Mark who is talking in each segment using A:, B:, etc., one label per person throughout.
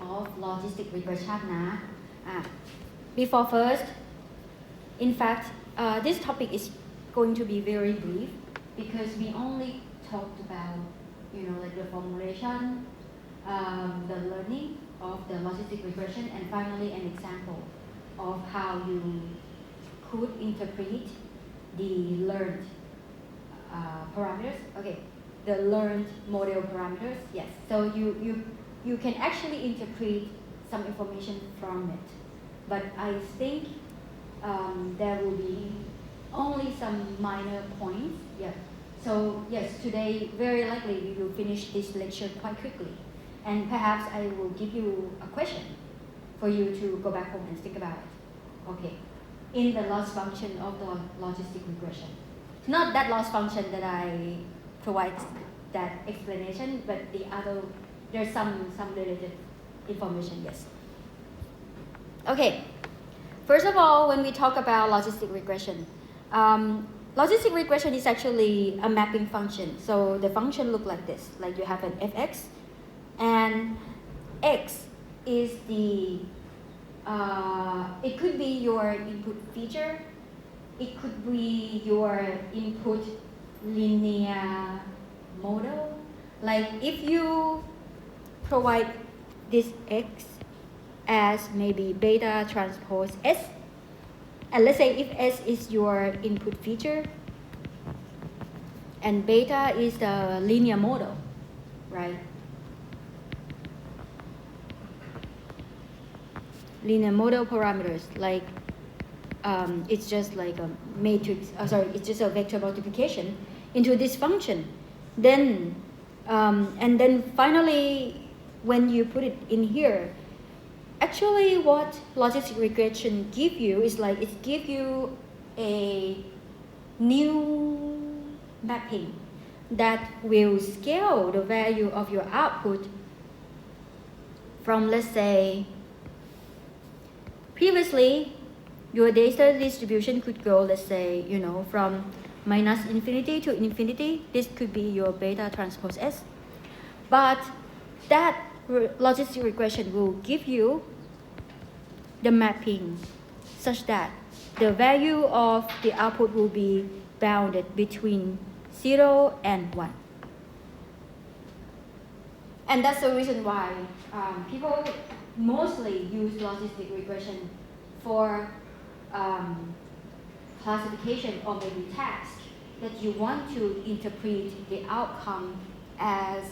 A: of logistic regression นะ Before first, in fact, this topic is going to be very brief because we only talked about, like the formulation, the learning of the logistic regression, and finally an example of how you could interpret the learned parameters. Okay, the learned model parameters. Yes, so you can actually interpret some information from it, but I think there will be only some minor points. Yeah. So yes, today very likely we will finish this lecture quite quickly, and perhaps I will give you a question for you to go back home and think about it. Okay. In the loss function of the logistic regression. Not that loss function that I provide that explanation, but the other, there's some related information, yes. Okay, first of all, when we talk about logistic regression, logistic regression is actually a mapping function. So the function looks like this, like you have an fx, and x is the it could be your input feature, it could be your input linear model. Like if you provide this x as maybe beta transpose s, and let's say if s is your input feature and beta is the linear model, right? Linear model parameters, like it's just like a matrix, it's just a vector multiplication into this function. Then, and then finally, when you put it in here, actually what logistic regression give you is like, it give you a new mapping that will scale the value of your output from, let's say, previously, your data distribution could go, let's say, from minus infinity to infinity. This could be your beta transpose S. But that logistic regression will give you the mapping such that the value of the output will be bounded between 0 and 1. And that's the reason why people mostly use logistic regression for classification or maybe task that you want to interpret the outcome as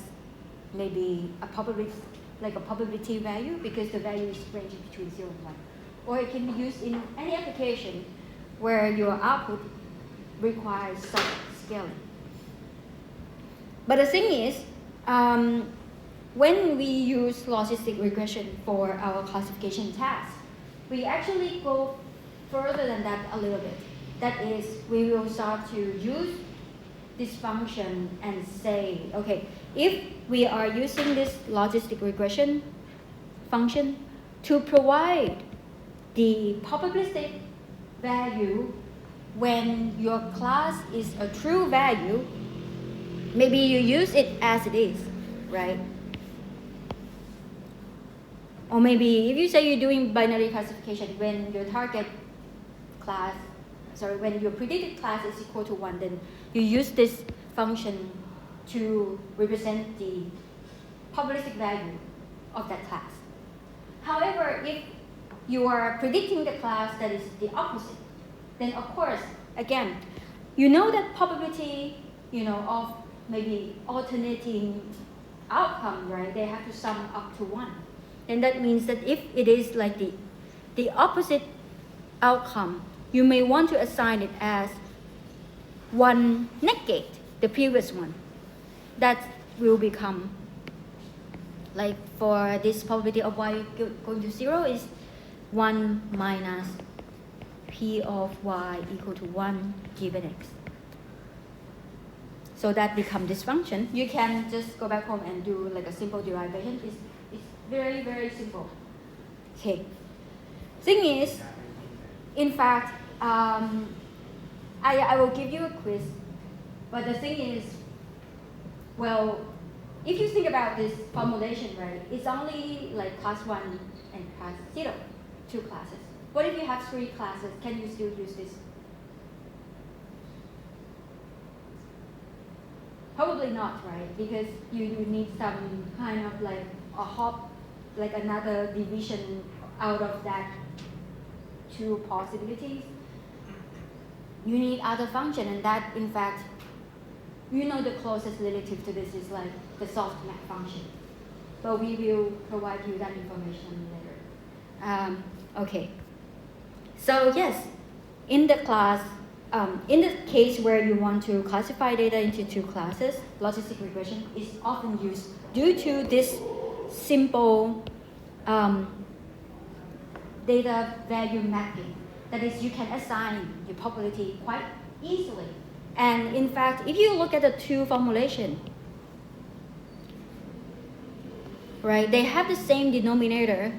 A: maybe a probability, like a probability value, because the value is ranging between 0 and 1. Or it can be used in any application where your output requires some scaling. But the thing is, when we use logistic regression for our classification task, we actually go further than that a little bit. That is, we will start to use this function and say, okay, if we are using this logistic regression function to provide the probabilistic value when your class is a true value, maybe you use it as it is, right? Or maybe if you say you're doing binary classification, when your target class, when your predicted class is equal to 1, then you use this function to represent the probabilistic value of that class. However, if you are predicting the class that is the opposite, then of course, again, that probability, of maybe alternating outcome, right? They have to sum up to 1. And that means that if it is like the opposite outcome, you may want to assign it as 1 negate the previous one. That will become, like for this probability of y going to 0 is 1 minus p of y equal to 1 given x. So that becomes this function. You can just go back home and do like a simple derivation. It's very, very simple. Okay. Thing is, in fact, I will give you a quiz, but the thing is, well, if you think about this formulation, right, it's only like class 1 and class 0, 2 classes. What if you have 3 classes? Can you still use this? Probably not, right? Because you need some kind of like a hop, like another division out of that 2 possibilities. You need other function, and that, in fact, the closest relative to this is like the softmax function. But we will provide you that information later. Okay. So yes, in the class, in the case where you want to classify data into 2 classes, logistic regression is often used due to this simple data value mapping. That is, you can assign your probability quite easily. And in fact, if you look at the 2 formulation, right, they have the same denominator,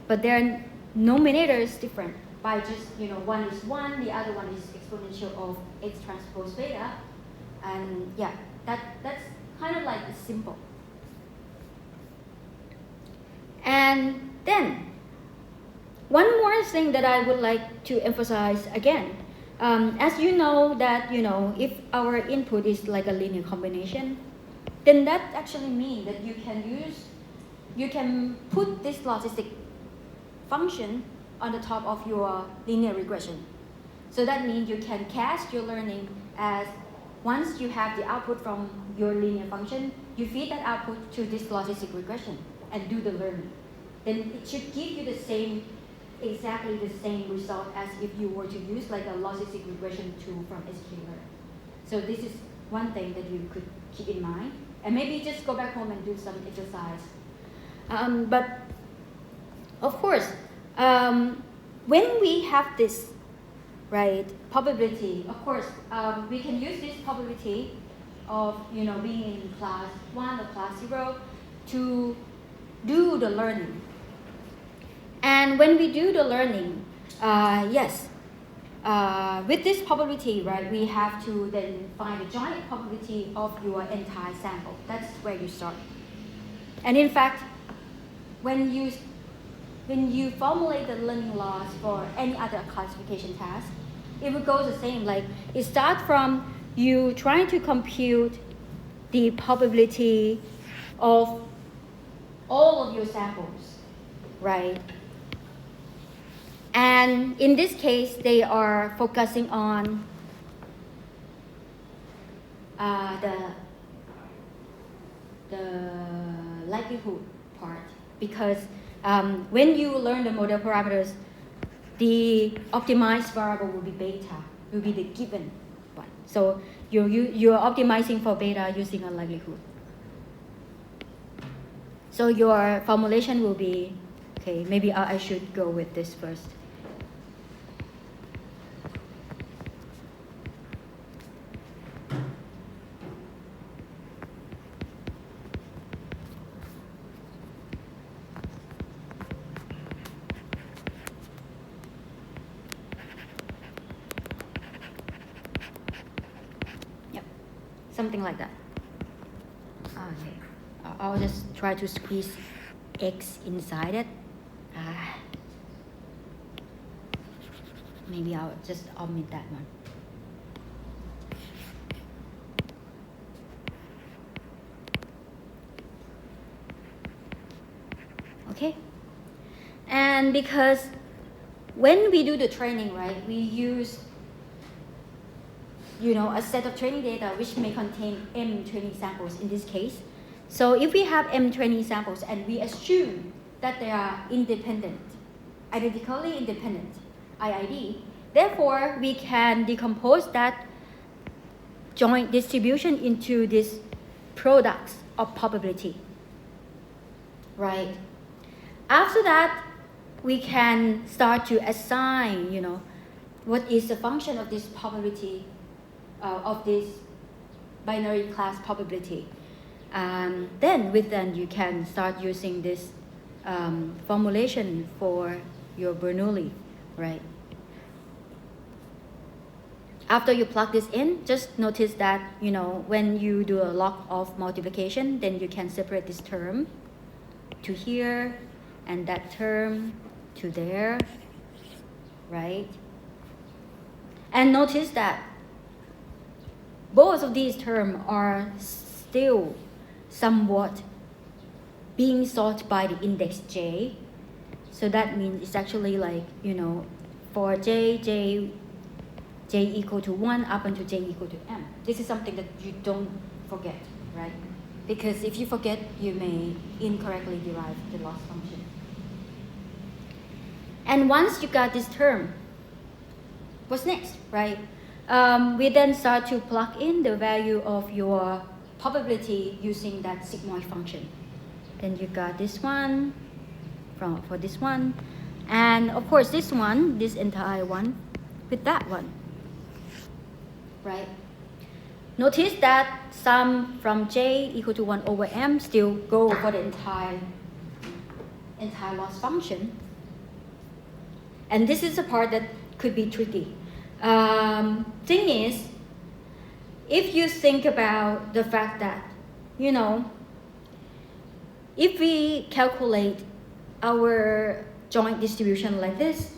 A: but their numerator is different by just, one is 1, the other one is exponential of x transpose beta. And yeah, that's kind of like simple. And then, one more thing that I would like to emphasize again, as you know that, if our input is like a linear combination, then that actually means that you can put this logistic function on the top of your linear regression. So that means you can cast your learning as, once you have the output from your linear function, you feed that output to this logistic regression and do the learning. Then it should give you exactly the same result as if you were to use like a logistic regression tool from sklearn. So this is one thing that you could keep in mind. And maybe just go back home and do some exercise. But of course, when we have this, right, probability, of course, we can use this probability of, being in class 1 or class 0 to do the learning. And when we do the learning, yes, with this probability, right, we have to then find the joint probability of your entire sample. That's where you start. And in fact, when you formulate the learning loss for any other classification task, it would go the same. Like, it starts from you trying to compute the probability of all of your samples, right? And in this case, they are focusing on the likelihood part, because when you learn the model parameters, the optimized variable will be beta, will be the given one. So you're optimizing for beta using a likelihood. So your formulation will be, okay, maybe I should go with this first. Something like that. Okay. I'll just try to squeeze x inside it. Maybe I'll just omit that one. Okay. And because when we do the training, right, we use a set of training data which may contain m training samples in this case. So if we have m training samples and we assume that they are independent, identically independent, IID, therefore we can decompose that joint distribution into these products of probability, right? After that, we can start to assign, what is the function of this probability of this binary class probability. Then you can start using this formulation for your Bernoulli, right? after you plug this in, just notice that, when you do a log of multiplication, then you can separate this term to here and that term to there, right? And notice that both of these terms are still somewhat being sorted by the index j. So that means it's actually like, for j equal to 1 up until j equal to m. This is something that you don't forget, right? Because if you forget, you may incorrectly derive the loss function. And once you got this term, what's next, right? We then start to plug in the value of your probability using that sigmoid function. Then you got this one for this one, and of course this one, this entire one, with that one, right? Notice that sum from j equal to 1 over m still go for the entire loss function. And this is a part that could be tricky. Thing is, if you think about the fact that, if we calculate our joint distribution like this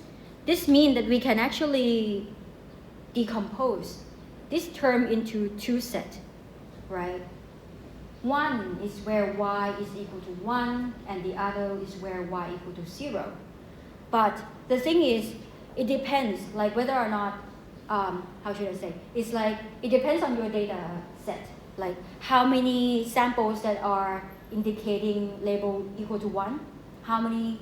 A: means that we can actually decompose this term into two sets, right? One is where y is equal to 1, and the other is where y equal to 0. But the thing is, it depends, like whether or not, how should I say? It's like, it depends on your data set. Like how many samples that are indicating label equal to 1, how many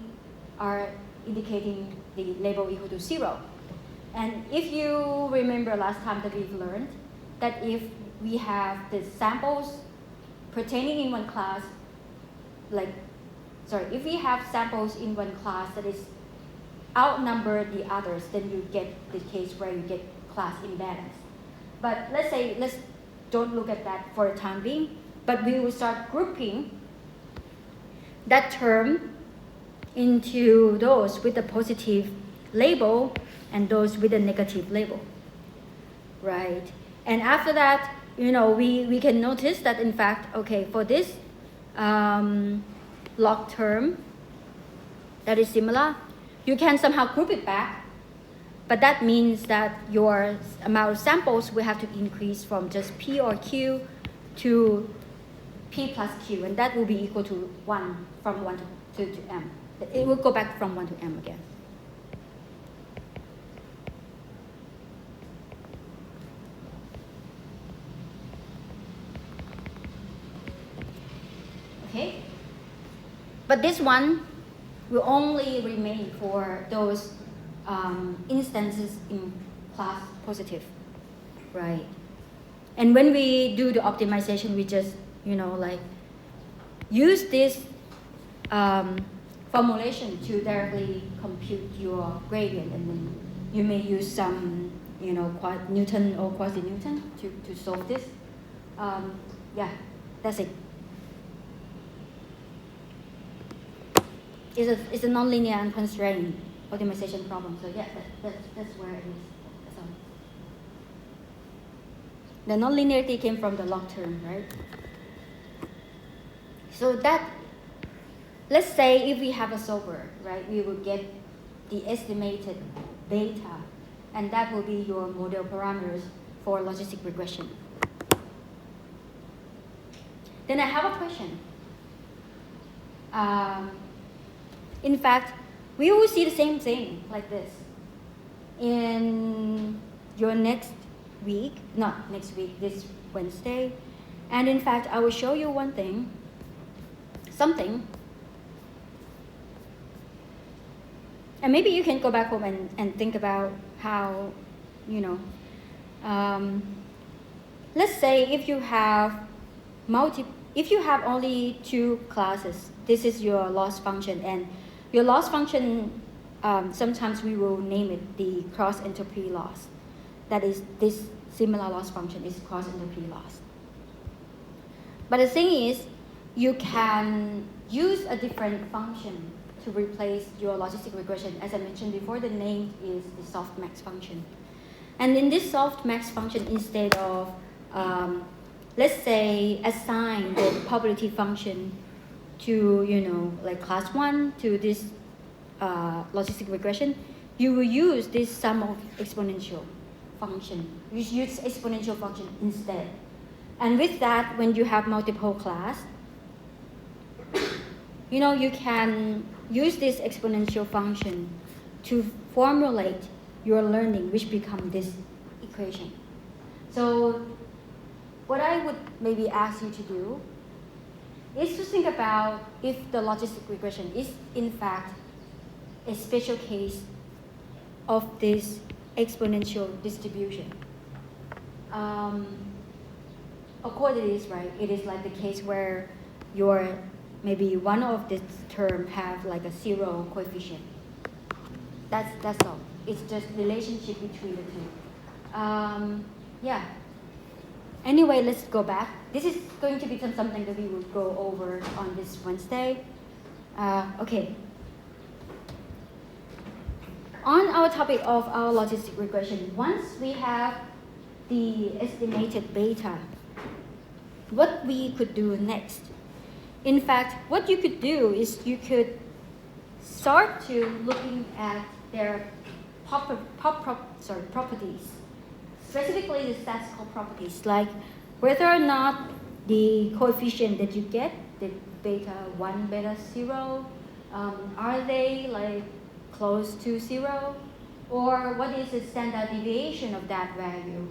A: are indicating the label equal to 0. And if you remember last time that we've learned that if we have the samples pertaining in one class, if we have samples in one class that is outnumber the others, then you get the case where you get class imbalance. But let's don't look at that for the time being, but we will start grouping that term into those with a positive label and those with a negative label, right? And after that, we can notice that in fact, okay, for this log term that is similar, you can somehow group it back, but that means that your amount of samples will have to increase from just P or Q to P plus Q, and that will be equal to 1 from 1 to M. It will go back from 1 to M again. Okay? But this one will only remain for those instances in class positive, right? And when we do the optimization, we just, use this formulation to directly compute your gradient, and then you may use some, Newton or quasi-Newton to solve this. Yeah, that's it. It's a nonlinear and constrained optimization problem. So yeah, that's where it is. So the nonlinearity came from the log term, right? So that, let's say if we have a solver, right, we will get the estimated beta, and that will be your model parameters for logistic regression. Then I have a question. In fact, we will see the same thing like this in your next week, not next week, this Wednesday. And in fact, I will show you one thing, something. And maybe you can go back home and think about how, let's say if you have only two classes, this is your loss function, and your loss function, sometimes we will name it the cross entropy loss. That is, this similar loss function is cross entropy loss. But the thing is, you can use a different function to replace your logistic regression. As I mentioned before, the name is the softmax function. And in this softmax function, instead of, let's say, assign the probability function to, like class 1 to this logistic regression, you will use this sum of exponential function. You use exponential function instead. And with that, when you have multiple class, you can use this exponential function to formulate your learning, which become this equation. So what I would maybe ask you to do is to think about if the logistic regression is in fact a special case of this exponential distribution. Of course it is, right? It is like the case where maybe one of this term have like a 0 coefficient. That's all. It's just relationship between the two. Yeah. Anyway, let's go back. This is going to be something that we will go over on this Wednesday. Okay. On our topic of our logistic regression, once we have the estimated beta, what we could do next? In fact, what you could do is you could start to looking at their properties, specifically the statistical properties, like whether or not the coefficient that you get, the beta 1, beta 0, are they like close to 0? Or what is the standard deviation of that value?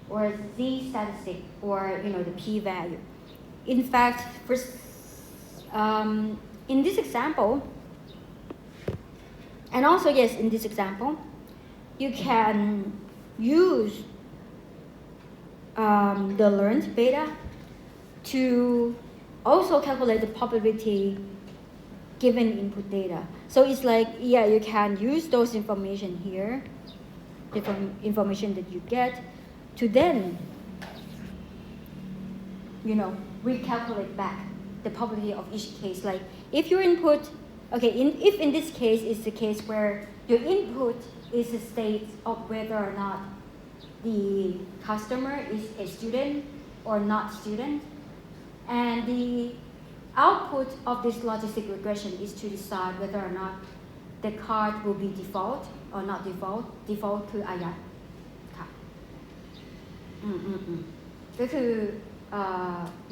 A: Or z statistic, or the p-value. In fact, in this example, and also yes, in this example, you can use the learned beta to also calculate the probability given input data. So it's like, yeah, you can use those information here, different information that you get, to then, recalculate back the probability of each case. Like if your input, if in this case it's the case where your input is a state of whether or not the customer is a student or not student, and the output of this logistic regression is to decide whether or not the card will be default or not default. Default คืออายัดค่ะก็คือ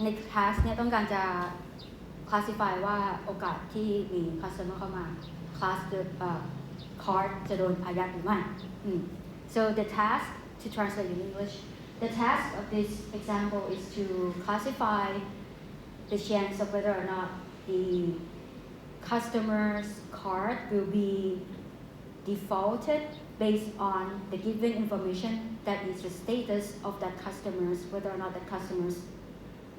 A: ในคลาสเนี่ยต้องการจะ classify ว่าโอกาสที่มี customer เข้ามา class card จะโดนอายัดหรือไม่ so the task to translate in English, the task of this example is to classify the chance of whether or not the customer's card will be defaulted based on the given information, that is the status of that customers, whether or not the customers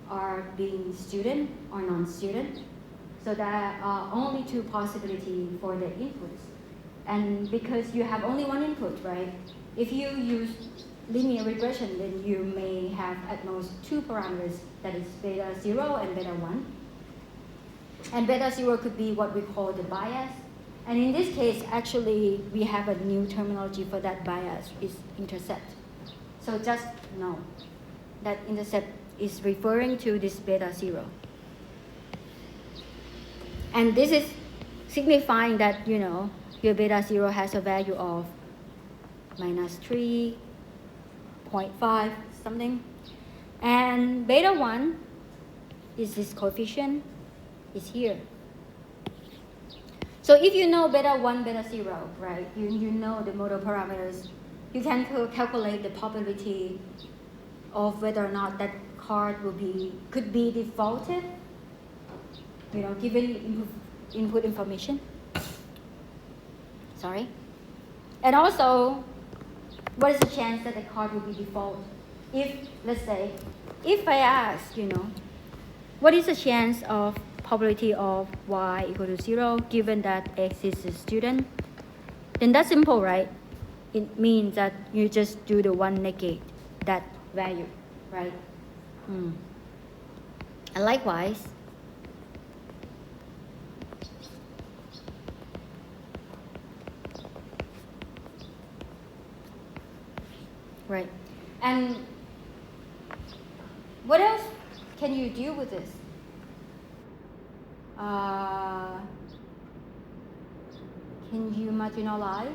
A: are being student or non-student. So there are only two possibilities for the inputs. And because you have only one input, right? If you use linear regression, then you may have at most two parameters, that is beta 0 and beta 1. And beta 0 could be what we call the bias. And in this case, actually, we have a new terminology for that bias, is intercept. So just know that intercept is referring to this beta 0. And this is signifying that, your beta 0 has a value of minus 3.5 something. And beta 1 is this coefficient, is here. So if you know beta 1, beta 0, right, you know the model parameters, you can calculate the probability of whether or not that card could be defaulted, given input information. Sorry. And also, what is the chance that the card will be default? If, let's say, if I ask, what is the chance of probability of y equal to 0 given that x is a student, then that's simple, right? It means that you just do the one negate that value, right? And likewise, right? And what else can you do with this? Can you marginalize?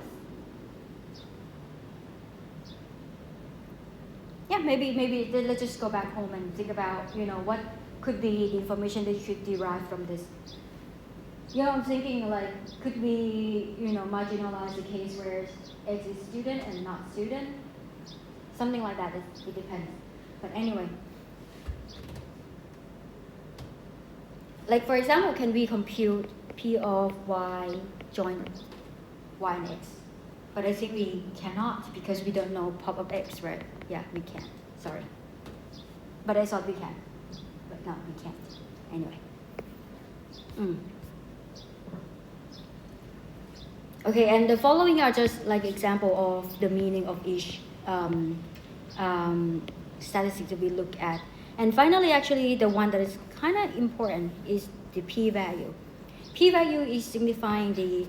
A: Yeah, maybe let's just go back home and think about, what could be the information that you should derive from this. I'm thinking like, could we, marginalize the case where X is student and not student? Something like that, it depends. But anyway. Like for example, can we compute P of Y join Y and X? But I think we cannot because we don't know pop of X, right? Yeah, we can. Sorry. But I thought we can. But no, we can't. Anyway. Okay, and the following are just like example of the meaning of each statistic that we look at. And finally, actually, the one that is kind of important is the p-value. P-value is signifying the,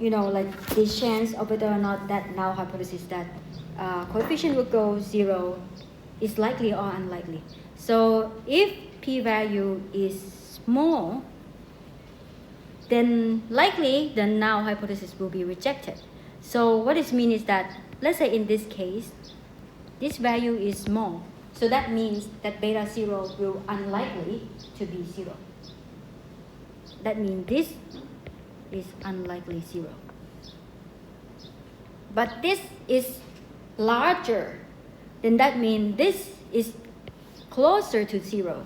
A: like the chance of whether or not that null hypothesis that coefficient will go 0 is likely or unlikely. So if p-value is small, then likely the null hypothesis will be rejected. So what this means is that, let's say in this case, this value is small. So that means that beta 0 will unlikely to be 0. That means this is unlikely 0. But this is larger, then that means this is closer to 0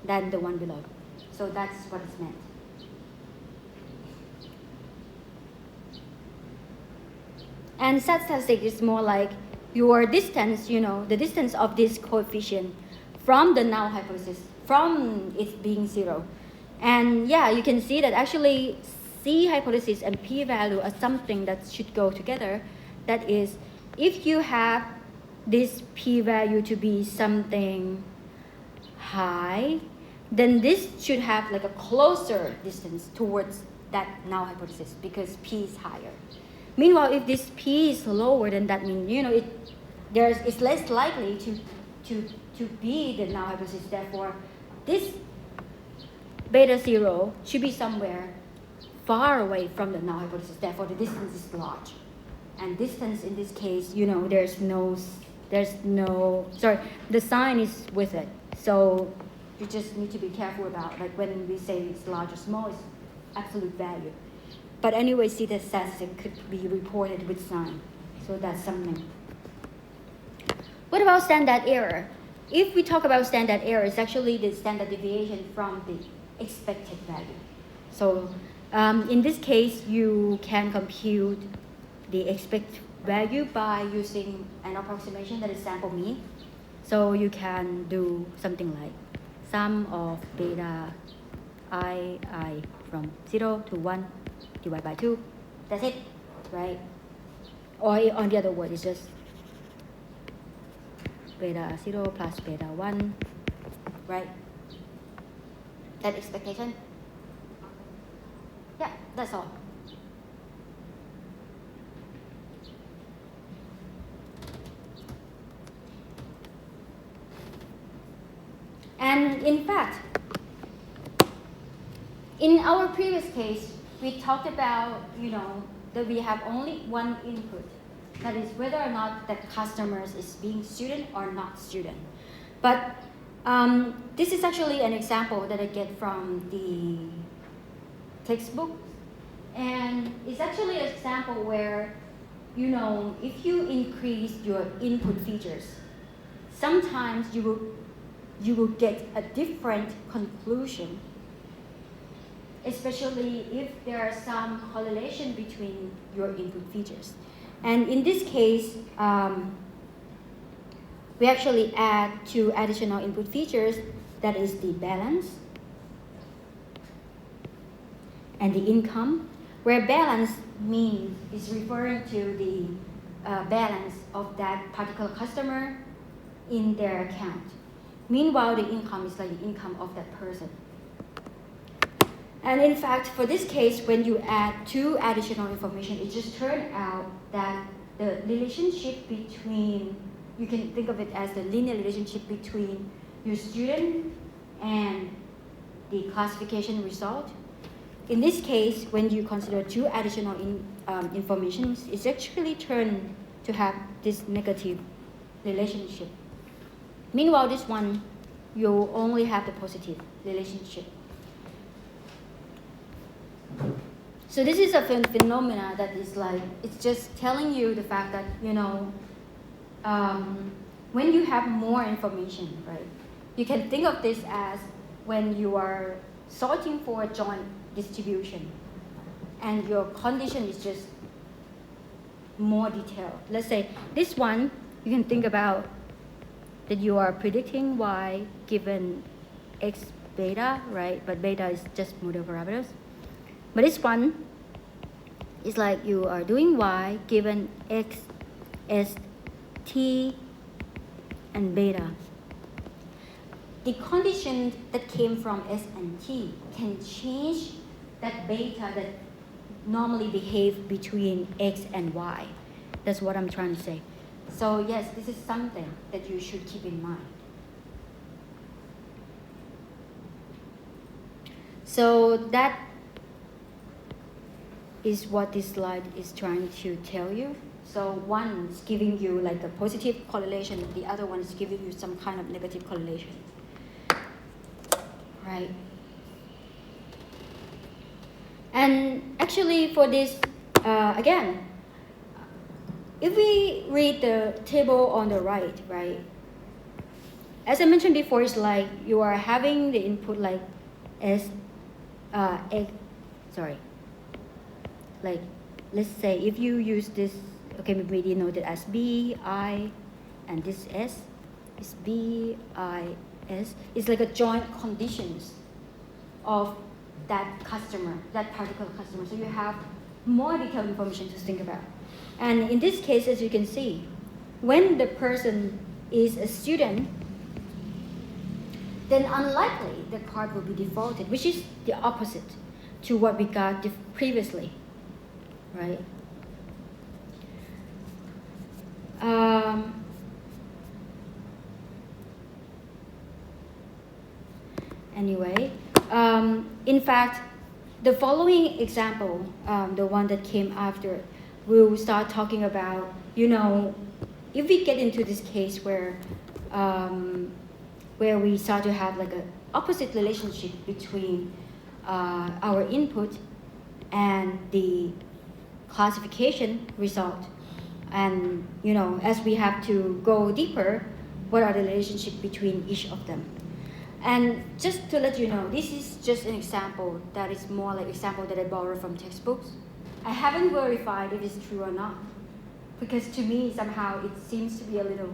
A: than the one below. So that's what it's meant. And statistic is more like your distance, the distance of this coefficient from the null hypothesis, from it being 0. And yeah, you can see that actually C hypothesis and p-value are something that should go together. That is, if you have this p-value to be something high, then this should have like a closer distance towards that null hypothesis because p is higher. Meanwhile, if this p is lower, then that means it's less likely to be the null hypothesis. Therefore, this beta 0 should be somewhere far away from the null hypothesis. Therefore, the distance is large. And distance in this case, the sign is with it. So you just need to be careful about, like when we say it's large or small, it's absolute value. But anyway, see that statistic could be reported with sign. So that's something. What about standard error? If we talk about standard error, it's actually the standard deviation from the expected value. So in this case, you can compute the expected value by using an approximation that is sample mean. So you can do something like sum of beta I from 0 to 1 divided by 2. That's it, right? Or on the other word, it's just beta 0 plus beta 1, right? That expectation? Yeah, that's all. And in fact, in our previous case, we talked about, that we have only one input. That is whether or not the customers is being student or not student. But this is actually an example that I get from the textbook. And it's actually an example where, if you increase your input features, sometimes you will get a different conclusion, especially if there are some correlation between your input features. And in this case, we actually add 2 additional input features, that is the balance and the income, where balance means is referring to the balance of that particular customer in their account. Meanwhile, the income is like the income of that person. And in fact, for this case, when you add 2 additional information, it just turned out that the relationship between, you can think of it as the linear relationship between your student and the classification result. In this case, when you consider two additional informations, it's actually turned to have this negative relationship. Meanwhile, this one, you only have the positive relationship. So this is a phenomena that is like, it's just telling you the fact that, when you have more information, right? You can think of this as when you are sorting for a joint distribution and your condition is just more detailed. Let's say this one, you can think about that you are predicting y given x beta, right? But beta is just model parameters. But this one is like you are doing y given x, s, t, and beta. The condition that came from s and t can change that beta that normally behave between x and y. That's what I'm trying to say. So yes, this is something that you should keep in mind. So that is what this slide is trying to tell you. So one is giving you like a positive correlation, the other one is giving you some kind of negative correlation. Right? And actually for this, again, if we read the table on the right, as I mentioned before, it's like you are having the input like like let's say if you use this, okay, maybe denoted as B, I, and this S is B, I, S. It's like a joint conditions of that customer, that particular customer. So you have more detailed information to think about. And in this case, as you can see, when the person is a student, then unlikely the card will be defaulted, which is the opposite to what we got previously, right? Anyway, in fact, the following example, the one that came after, we'll start talking about, if we get into this case where we start to have like an opposite relationship between our input and the classification result, and as we have to go deeper, what are the relationship between each of them? And just to let you know, this is just an example that is more like example that I borrowed from textbooks. I haven't verified if it's true or not, because to me somehow it seems to be a little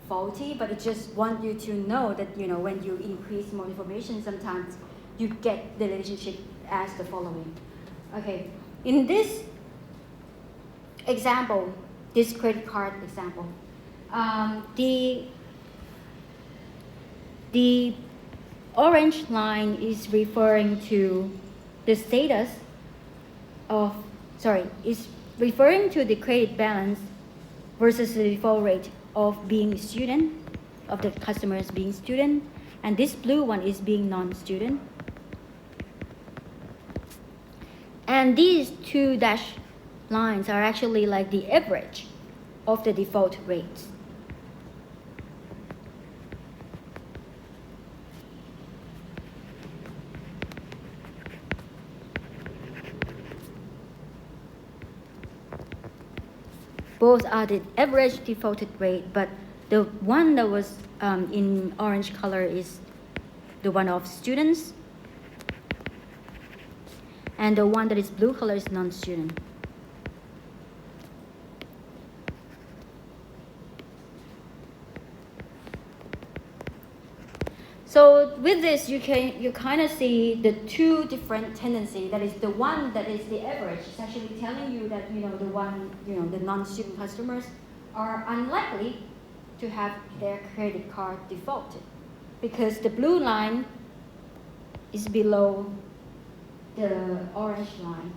A: faulty, but it just want you to know that when you increase more information, sometimes you get the relationship as the following. Okay, in this example, this credit card example, the orange line is referring to the status of, is referring to the credit balance versus the default rate of being a student, of the customers being student, and this blue one is being non-student. And these two dashed lines are actually like the average of the default rates. Both are the average defaulted rate, but the one that was in orange color is the one of students, and the one that is blue color is non-student. So with this, you kind of see the two different tendencies. That is the one that is the average. It's actually telling you that the non-student customers are unlikely to have their credit card defaulted, because the blue line is below the orange line.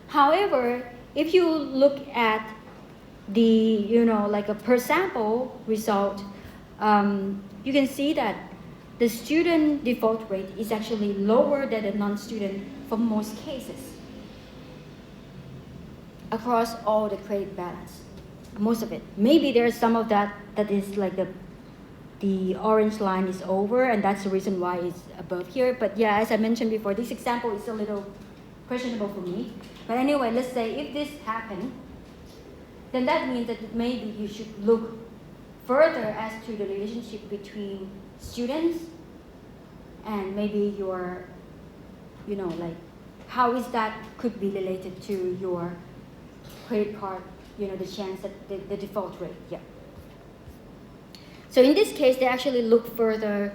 A: However, if you look at like a per sample result, you can see that the student default rate is actually lower than the non-student for most cases across all the credit balance, most of it. Maybe there's some of that is like the orange line is over, and that's the reason why it's above here. But yeah, as I mentioned before, this example is a little questionable for me. But anyway, let's say if this happened, then that means that maybe you should look further as to the relationship between students and maybe your, like how is that could be related to your credit card, the chance that the default rate, yeah. So in this case, they actually look further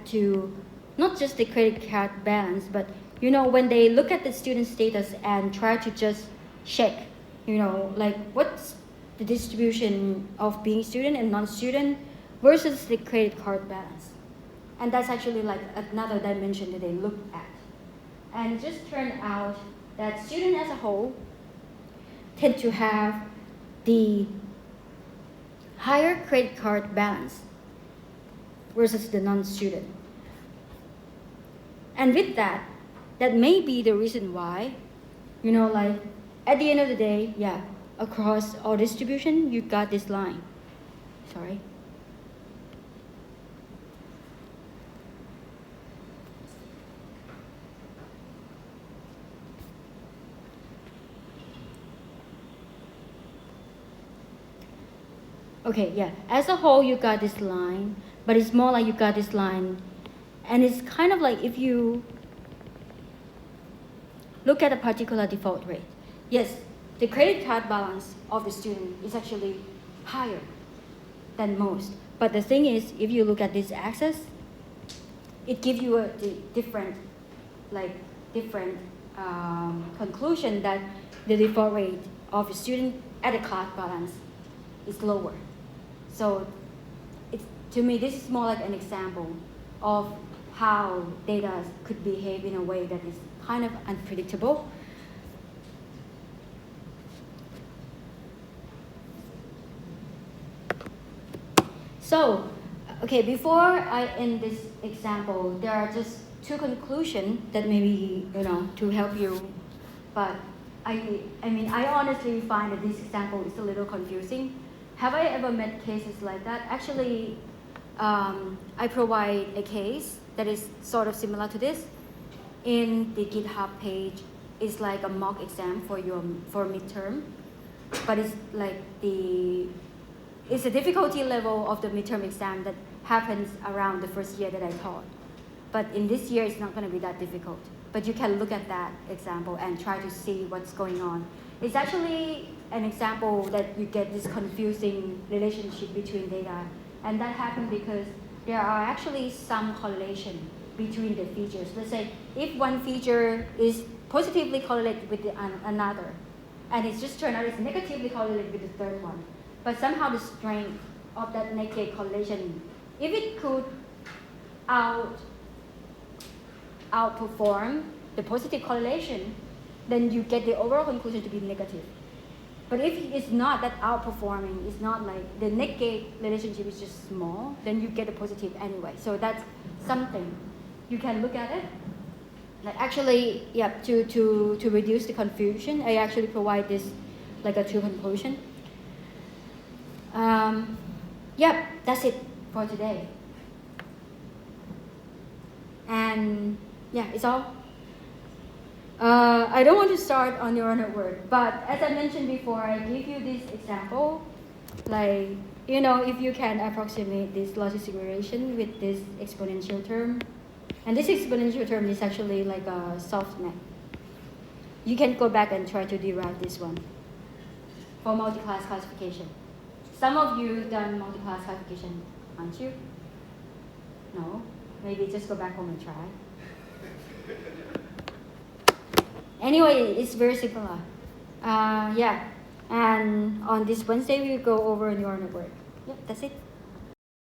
A: to not just the credit card balance, but when they look at the student status and try to just check, like what's the distribution of being student and non-student versus the credit card balance. And that's actually like another dimension that they look at. And it just turned out that students as a whole tend to have the higher credit card balance versus the non-student. And with that may be the reason why, like at the end of the day, yeah, across all distribution, you got this line. Sorry. Okay, yeah, as a whole, you got this line, but it's more like you got this line, and it's kind of like if you look at a particular default rate. Yes, the credit card balance of the student is actually higher than most. But the thing is, if you look at this axis, it gives you a different conclusion that the default rate of a student at a card balance is lower. So to me, this is more like an example of how data could behave in a way that is kind of unpredictable. So, okay, before I end this example, there are just two conclusions that maybe, to help you. But I honestly find that this example is a little confusing. Have I ever met cases like that? Actually, I provide a case that is sort of similar to this. In the GitHub page, it's like a mock exam for midterm, but it's like it's a difficulty level of the midterm exam that happens around the first year that I taught. But in this year, it's not going to be that difficult. But you can look at that example and try to see what's going on. It's actually an example that you get this confusing relationship between data. And that happened because there are actually some correlation between the features. Let's say if one feature is positively correlated with another, and it's just turned out it's negatively correlated with the third one. But somehow the strength of that negative correlation, if it could outperform the positive correlation, then you get the overall conclusion to be negative. But if it's not that outperforming, it's not like the negative relationship is just small, then you get a positive anyway. So that's something you can look at it. Like actually, yeah, to reduce the confusion, I actually provide this like a two conclusion. Yep, that's it for today. And yeah, it's all. I don't want to start on neural network, but as I mentioned before, I give you this example, like, if you can approximate this logistic regression with this exponential term, and this exponential term is actually like a softmax. You can go back and try to derive this one for multi-class classification. Some of you done multi-class classification, aren't you? No? Maybe just go back home and try. Anyway, it's very similar. Yeah, and on this Wednesday, we'll go over neural network. Yep, that's it.